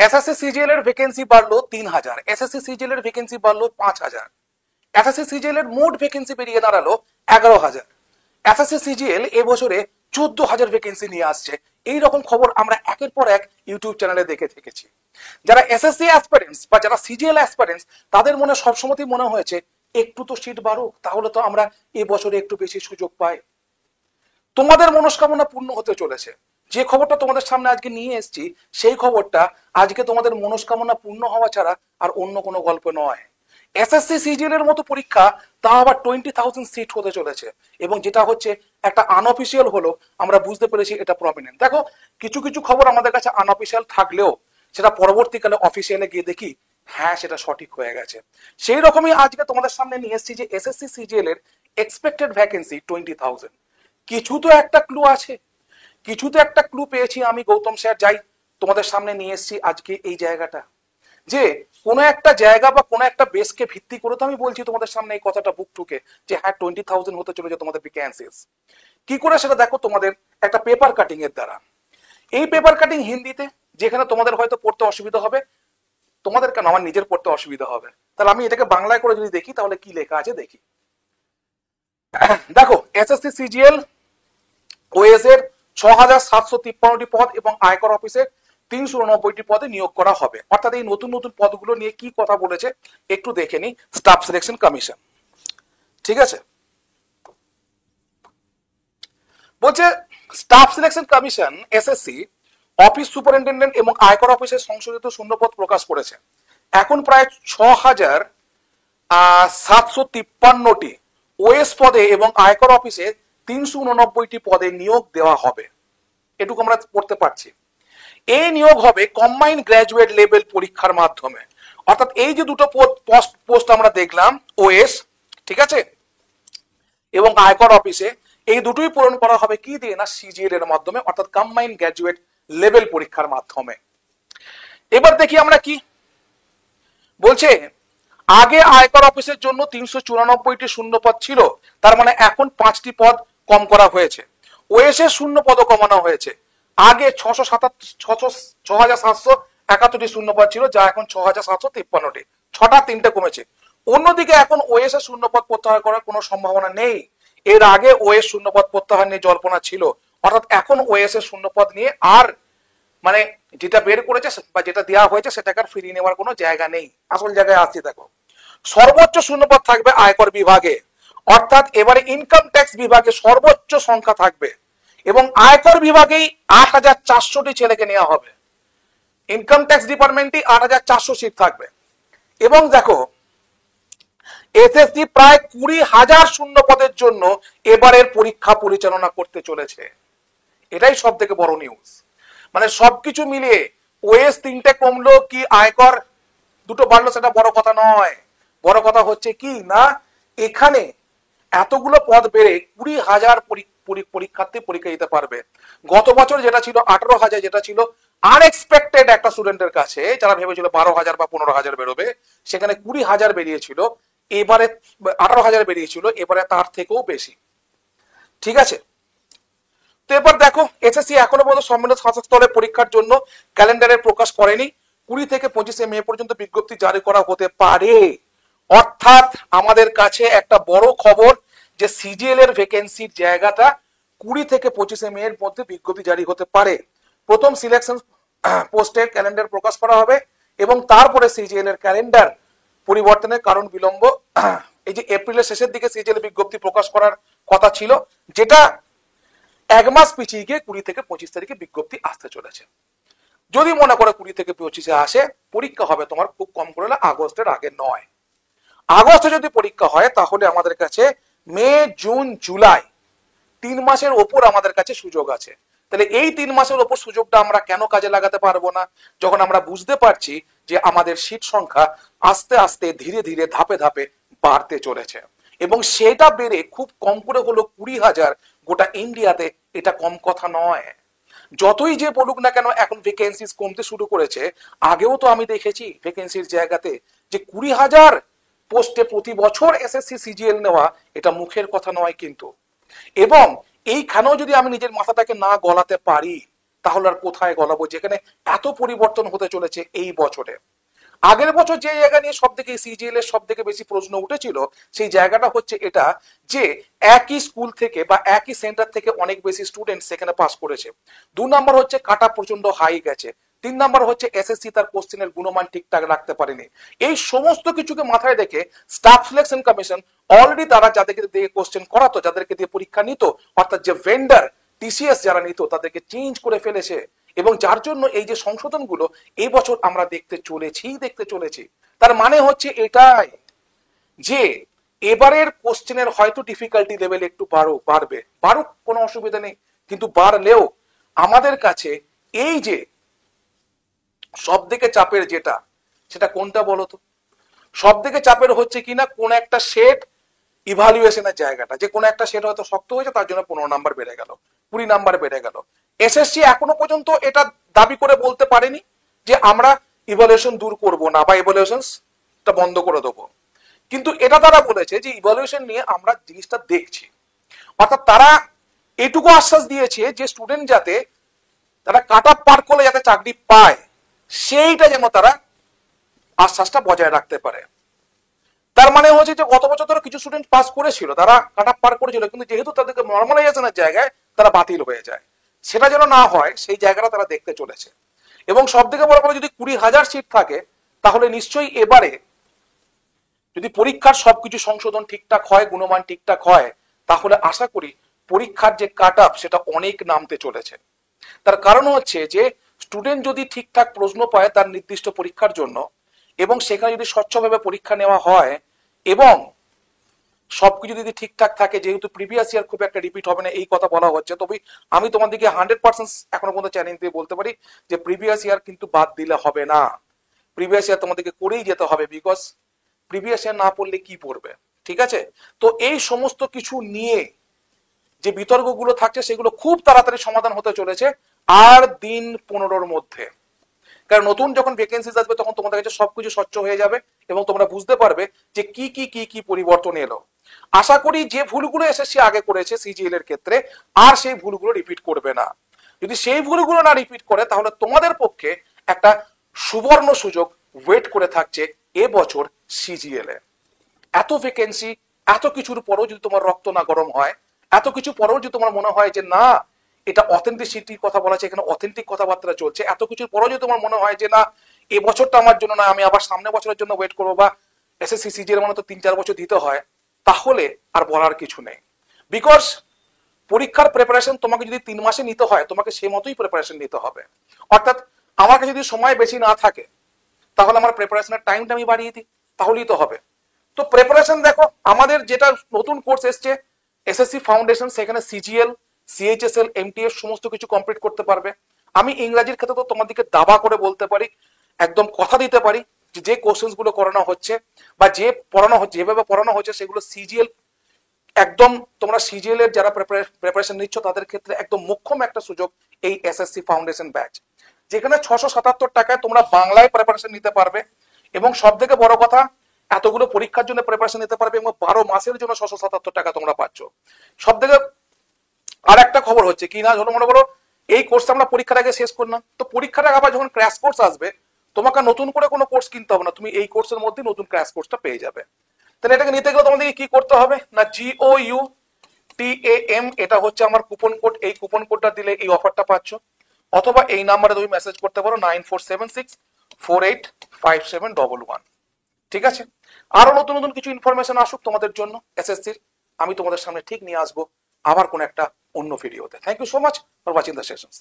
SSC CGL এর vacancy বাড়লো 3000, SSC CGL এর ভ্যাকেন্সি বাড়লো 5000, এসএসসি সিজিএল এর মোট ভ্যাকেন্সি বেরিয়ে দাঁড়ালো 11000। এসএসসি সিজিএল এবছরে 14000 ভ্যাকেন্সি নিয়ে আসছে। এই রকম খবর আমরা একের পর এক ইউটিউব চ্যানেলে দেখে থেকেছি। যারা এসএসসি অ্যাসপিরেন্টস বা যারা সিজিএল অ্যাসপিরেন্টস তাদের মনে সবসময়ই মনে হয়েছে একটু তো সিট বাড়ুক, তাহলে তো আমরা এবছরে একটু বেশি সুযোগ পাই। তোমাদের মনস্কামনা পূর্ণ হতে চলেছে। যে খবরটা তোমাদের সামনে আজকে নিয়ে এসেছি সেই খবরটা আজকে তোমাদের মনস্কামনা পূর্ণ হওয়া ছাড়া আর অন্য কোনো গল্প নয়। এসএসসি সিজিএল এর মতো পরীক্ষা, তা আবার 20,000 সিট হতে চলেছে, এবং যেটা হচ্ছে একটা আনঅফিসিয়াল হলো আমরা বুঝতে পেরেছি এটা প্রমিনেন্ট। দেখো, কিছু কিছু খবর আমাদের কাছে আনঅফিসিয়াল থাকলেও সেটা পরবর্তীকালে অফিসিয়ালে গিয়ে দেখি হ্যাঁ সেটা সঠিক হয়ে গেছে। সেই রকমই আজকে তোমাদের সামনে নিয়ে এসেছি যে এসএসসি সিজিএল এর এক্সপেক্টেড ভ্যাকেন্সি 20,000। কিছু তো একটা ক্লু আছে, কিছু তো একটা ক্লু পেয়েছি আমি, গৌতম স্যার, যাই তোমাদের সামনে নিয়ে এসেছি আজকে এই জায়গাটা, যে কোনো একটা জায়গা বা কোনো একটা বেসকে ভিত্তি করে তো আমি বলছি তোমাদের সামনে এই কথাটা বুক ঠুকে যে হ্যাঁ 20,000 হতে চলেছে তোমাদের ভ্যাকেন্সিস। কি করে সেটা দেখো তোমাদের একটা পেপার কাটিং এর দ্বারা। এই পেপার কাটিং হিন্দিতে, যেখানে তোমাদের হয়তো পড়তে অসুবিধা হবে, তোমাদের কেন আমার নিজের পড়তে অসুবিধা হবে, তাহলে আমি এটাকে বাংলায় করে যদি দেখি তাহলে কি লেখা আছে দেখি। দেখো, এসএসসি সিজিএল ওএস এর 6,753টি পদ এবং আয়কর অফিসে 389টি পদে নিয়োগ করা হবে। অর্থাৎ এই নতুন নতুন পদগুলো নিয়ে কি কথা বলেছে একটু দেখে নি স্টাফ সিলেকশন কমিশন। ঠিক আছে, বলছে staff selection commission SSC office superintendent এবং আয়কর অফিসের সংশোধিত শূন্যপদ প্রকাশ করেছে। এখন প্রায় 6,753টি ওএস পদে এবং আয়কর অফিসে 389টি পদে নিয়োগ দেওয়া হবে। এটুকু আমরা পড়তে পারছি। এই নিয়োগ হবে কম্বাইন্ড গ্র্যাজুয়েট লেভেল পরীক্ষার মাধ্যমে। অর্থাৎ এই যে দুটো পোস্ট আমরা দেখলাম, ওএস, ঠিক আছে, এবং আয়কর অফিসে, এই দুটোই পূরণ করা হবে কি দিয়ে না সিজিএল এর মাধ্যমে, অর্থাৎ কম্বাইন্ড গ্র্যাজুয়েট লেভেল পরীক্ষার মাধ্যমে। এবার দেখি আমরা কি বলছে। আগে আয়কর অফিসের জন্য 394টি শূন্য পদ ছিল, তার মানে এখন 5টি পদ কম করা হয়েছে। ওএস এর শূন্য পদ কমানো হয়েছে। আগে 6,771টি শূন্য পদ ছিল, যা এখন 6,753টি, 3টে কমেছে। অন্যদিকে এখন ওএস এর শূন্য পদ প্রত্যাহার করার কোনো সম্ভাবনা নেই। এর আগে ওএস শূন্য পদ প্রত্যাহার নিয়ে জল্পনা ছিল, অর্থাৎ এখন ওএস এর শূন্য পদ নিয়ে আর মানে যেটা বের করেছে বা যেটা দেওয়া হয়েছে সেটাকে আর ফিরিয়ে নেওয়ার কোনো জায়গা নেই। আসল জায়গায় আসছি, দেখো, সর্বোচ্চ শূন্যপদ থাকবে আয়কর বিভাগে, অর্থাৎ এবারে ইনকাম ট্যাক্স বিভাগে সর্বোচ্চ সংখ্যা থাকবে, এবং আয়কর বিভাগেই 8,400টি ছেলেকে নেওয়া হবে। ইনকাম ট্যাক্স ডিপার্টমেন্টে 8,400 সিট থাকবে। এবং দেখো, এসএসসি প্রায় 20,000 শূন্য পদের জন্য এবারের পরীক্ষা পরিচালনা করতে চলেছে। এটাই সব থেকে বড় নিউজ। মানে সবকিছু মিলিয়ে ওএস 3টে কমলো কি আয়কর 2টো বাড়লো সেটা বড় কথা নয়। বড় কথা হচ্ছে কি না, এখানে এতগুলো পদ বেড়ে 20,000 পরীক্ষার্থী পরীক্ষা দিতে পারবে। গত বছর যেটা ছিল 18,000, যেটা ছিল আনএক্সপেক্টেড একটা স্টুডেন্টের কাছে, যারা ভেবেছিল 12,000 বা 15,000 বেরোবে, সেখানে 20,000 বেরিয়েছিল। এবারে 18,000 বেরিয়েছিল, এবারে তার থেকেও বেশি। ঠিক আছে, তো এবার দেখো, এসএসসি এখনো পর্যন্ত সম্মিলিত শাসক স্তরে পরীক্ষার জন্য ক্যালেন্ডারের প্রকাশ করেনি। 20 থেকে 25 মে পর্যন্ত বিজ্ঞপ্তি জারি করা হতে পারে। অর্থাৎ আমাদের কাছে একটা বড় খবর যে সিজিএল এর ভ্যাকেন্সির জায়গাটা 20 থেকে 25 মে এর মধ্যে বিজ্ঞপ্তি জারি হতে পারে। প্রথম সিলেকশন পোস্টের ক্যালেন্ডার প্রকাশ করা হবে এবং তারপরে সিজিএল এর ক্যালেন্ডার পরিবর্তনের কারণ বিলম্ব। এই যে এপ্রিলের শেষের দিকে সিজিএল বিজ্ঞপ্তি প্রকাশ করার কথা ছিল, যেটা 1 মাস পিছিয়ে গিয়ে 20 থেকে 25 তারিখে বিজ্ঞপ্তি আসতে চলেছে। যদি মনে করে 20 থেকে 25 আসে, পরীক্ষা হবে তোমার খুব কম করে আগস্টের আগে নয়। আগস্টে যদি পরীক্ষা হয় তাহলে আমাদের কাছে মে, জুন, জুলাই 3 মাসের ওপর আমাদের কাছে সুযোগ আছে। তাহলে এই 3 মাসের ওপর সুযোগটা আমরা কেন কাজে লাগাতে পারবো না, যখন আমরা বুঝতে পারছি যে আমাদের সিট সংখ্যা আস্তে আস্তে ধীরে ধীরে ধাপে ধাপে বাড়তে চলেছে, এবং সেটা বেড়ে খুব কম করে হলো 20,000 গোটা ইন্ডিয়াতে। এটা কম কথা নয়। যতই যে বলুক না কেন, এখন ভ্যাকেন্সি কমতে শুরু করেছে। আগেও তো আমি দেখেছি ভ্যাকেন্সির জায়গাতে যে 20,000 পোস্টে প্রতি বছর এসএসসি সিজিএল নেওয়া, এটা মুখের কথা নয় কিন্তু। এবং এইখানেও যদি আমি নিজের মাথাটাকে না গলাতে পারি, তাহলে আর কোথায় গলাবো, যেখানে এত পরিবর্তন হতে চলেছে এই বছরে। আগের বছর যে জায়গা নিয়ে সব থেকে সিজিএল এর সব থেকে বেশি প্রশ্ন উঠেছিল, সেই জায়গাটা হচ্ছে এটা যে একই স্কুল থেকে বা একই সেন্টার থেকে অনেক বেশি স্টুডেন্ট সেখানে পাস করেছে। 2 নাম্বার হচ্ছে কাটা প্রচন্ড হাই গেছে। 3 নাম্বার হচ্ছে এসএসসি তার কোশ্চেনের গুণমান ঠিকঠাক রাখতে পারেনি। এই সমস্ত কিছুকে মাথায় রেখে স্টাফ সিলেকশন কমিশন অলরেডি তারা যাদেরকে দিয়ে কোশ্চেন করাতো, যাদেরকে দিয়ে পরীক্ষা নিত, অর্থাৎ যে ভেন্ডার টিসিএস যারা নিত, তাদেরকে চেঞ্জ করে ফেলেছে। এবং যার জন্য এই যে সংশোধনগুলো এই বছর আমরা দেখতে চলেছি। তার মানে হচ্ছে এটাই যে এবারের কোশ্চেনের হয়তো ডিফিকাল্টি লেভেল একটু বাড়ুক, কোনো অসুবিধা নেই, কিন্তু বাড়লেও আমাদের কাছে এই যে সব থেকে চাপের যেটা, সেটা কোনটা বলো তো? সব থেকে চাপের হচ্ছে কিনা কোন একটা সেট ইভালুয়েশনের জায়গাটা, যে কোনো একটা সেট হয়তো শক্ত হয়েছে, তার জন্য 15 নাম্বার বেড়ে গেল, 20 নাম্বার বেড়ে গেল। এসএসসি এখনো পর্যন্ত এটা দাবি করে বলতে পারেনি যে আমরা ইভালুয়েশন দূর করব না বা ইভালুয়েশনটা বন্ধ করে দেবো, কিন্তু এটা তারা বলেছে যে ইভালুয়েশন নিয়ে আমরা জিনিসটা দেখছি। অর্থাৎ তারা এটুকু আশ্বাস দিয়েছে যে স্টুডেন্ট যাতে তারা কাট অফ পার করলে যাতে চাকরি পায়, সেইটা যেন তারা আশ্বাসটা বজায় রাখতে পারে। তার মানে হচ্ছে যে গত বছর ধরো কিছু স্টুডেন্ট পাস করেছিল, তারা কাট অফ পার করেছিল, কিন্তু যেহেতু তাদেরকে নর্মালাইজেশনের জায়গায় তারা বাতিল হয়ে যায়, সেটা যেন না হয় সেই জায়গাটা তারা দেখতে চলেছে। এবং সব থেকে বড় কথা, যদি 20,000 সিট থাকে, তাহলে নিশ্চয়ই এবারে যদি পরীক্ষার সবকিছু সংশোধন ঠিকঠাক হয়, গুণমান ঠিকঠাক হয়, তাহলে আশা করি পরীক্ষার যে কাট অফ সেটা অনেক নামতে চলেছে। তার কারণ হচ্ছে যে স্টুডেন্ট যদি ঠিকঠাক প্রশ্ন পায় তার নির্দিষ্ট পরীক্ষার জন্য, এবং সেখানে যদি স্বচ্ছভাবে পরীক্ষা নেওয়া হয় এবং সবকিছু যদি ঠিকঠাক থাকে, যেহেতু প্রিভিয়াস ইয়ার খুব একটা রিপিট হবে না এই কথা বলা হচ্ছে, তবে আমি তোমাদেরকে 100% এখনো পর্যন্ত চ্যালেঞ্জ দিয়ে বলতে পারি যে প্রিভিয়াস ইয়ার কিন্তু বাদ দিলে হবে না। প্রিভিয়াস ইয়ার তোমাদেরকে করেই যেতে হবে, বিকজ প্রিভিয়াস ইয়ার না পড়লে কি পড়বে, ঠিক আছে? তো এই সমস্ত কিছু নিয়ে যে বিতর্কগুলো থাকছে সেগুলো খুব তাড়াতাড়ি সমাধান হতে চলেছে আর দিন 15-র মধ্যে। কারণ নতুন যখন ভ্যাকেন্সিজ আসবে তখন তোমাদের কাছে সবকিছু স্বচ্ছ হয়ে যাবে এবং তোমরা বুঝতে পারবে যে কি পরিবর্তন এলো। আশা করি যে ভুলগুলো এসএসসি আগে করেছে সিজিএল এর ক্ষেত্রে আর সেই ভুলগুলো রিপিট করবে না। যদি সেই ভুলগুলো না রিপিট করে, তাহলে তোমাদের পক্ষে একটা সুবর্ণ সুযোগ ওয়েট করে থাকছে এবছর সিজিএল এ। এত ভ্যাকেন্সি, এত কিছুর পরেও যদি তোমার রক্ত না গরম হয়, এত কিছু পরেও যদি তোমার মনে হয় যে না এটা অথেন্টিসিটির কথা বলা আছে, এখানে অথেন্টিক কথাবার্তা চলছে, এত কিছুর পরেও যদি তোমার মনে হয় যে না এই বছরটা আমার জন্য না, আমি আবার সামনে বছরের জন্য ওয়েট করবো, বা এসএসসি সিজিএল মানে তো 3-4 বছর দিতে হয়, তাহলে আর বলার কিছু নেই। বিকজ পরীক্ষার প্রিপারেশন তোমাকে যদি 3 মাসে নিতে হয়, তোমাকে সেই মতোই প্রিপারেশন নিতে হবে। অর্থাৎ আমার কাছে যদি সময় বেশি না থাকে, তাহলে আমার প্রিপারেশনের টাইমটা আমি বাড়িয়ে দিই, তাহলেই তো হবে। তো প্রিপারেশন দেখো, আমাদের যেটা নতুন কোর্স এসছে এসএসসি ফাউন্ডেশন, সেখানে সিজিএল, সিএইচএসএল, এমটিএস সমস্ত কিছু কমপ্লিট করতে পারবে। আমি ইংরাজির ক্ষেত্রে তো তোমাদেরকে দাবা করে বলতে পারি, একদম কথা দিতে পারি যে যে কোশ্চেন্স গুলো করানো হচ্ছে বা যে পড়ানো হচ্ছে, যেভাবে পড়ানো হচ্ছে, সেগুলো সিজিএল একদম, তোমরা সিজিএল এর যারা প্রিপারেশন নিচ্ছ তাদের ক্ষেত্রে একদম মোক্ষম একটা সুযোগ এই এসএসসি ফাউন্ডেশন ব্যাচ, যেখানে 677 টাকায় তোমরা বাংলায় প্রিপারেশন নিতে পারবে। এবং সব থেকে বড় কথা, এতগুলো পরীক্ষার জন্য প্রিপারেশন নিতে পারবে এবং 12 মাসের জন্য 677 টাকা তোমরা পাচ্ছ। সব থেকে আর একটা খবর হচ্ছে কি না, ধরো মনে করো এই কোর্সটা আমরা পরীক্ষার আগে শেষ করলাম, তো পরীক্ষার আগে আবার যখন ক্র্যাশ কোর্স আসবে, তোমাকে নতুন করে কোনো কোর্স কিনতে হবে না, তুমি এই কোর্সের মধ্যে নতুন ক্র্যাশ কোর্সটা পেয়ে যাবে। তাহলে এটাকে নিতে গেলে তোমাদেরকে কি করতে হবে না, GOUTAM, এটা হচ্ছে আমার কুপন কোড, এই কুপন কোডটা দিলে এই অফারটা পাচ্ছ। অথবা এই নাম্বারে তুমি মেসেজ করতে পারো 9476485711। ঠিক আছে? আরো নতুন নতুন কিছু ইনফরমেশন আসুক তোমাদের জন্য এসএসসির, আমি তোমাদের সামনে ঠিক নিয়ে আসবো আবার কোন একটা অন্য ভিডিওতে। Thank you so much for watching the sessions.